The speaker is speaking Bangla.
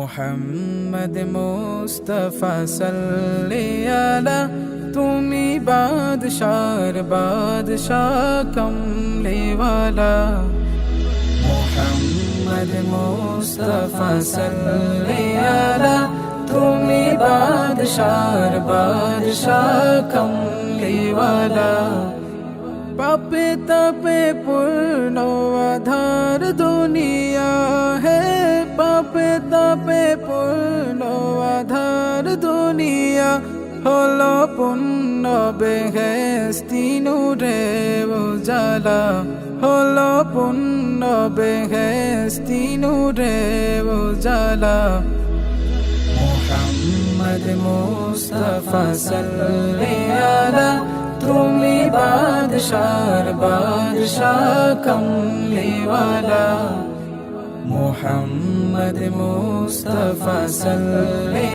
মোহাম্মদ মুস্তাফা সাল্লি আলা তুমি বাদশার বাদশাহ কমলিওয়ালা। মোহাম্মদ মুস্তাফা সাল্লি আলা তুমি বাদশার বাদশাহ কমলিওয়ালা। পাপে তাপে পূর্ণ আধার দুনিয়া হে, পাপে তাপে পূর্ণ আধার দুনিয়া। হলো পুণ্য বেহেশতি নূরে উজালা, হলো পুণ্য বেহেশতি নূরে উজালা। মুহাম্মদ মুস্তাফা সাল্লি আলা তুমি বাদশার বাদশাহ কমলিওয়ালা। মুহাম্মদ মুস্তাফা সাল্লি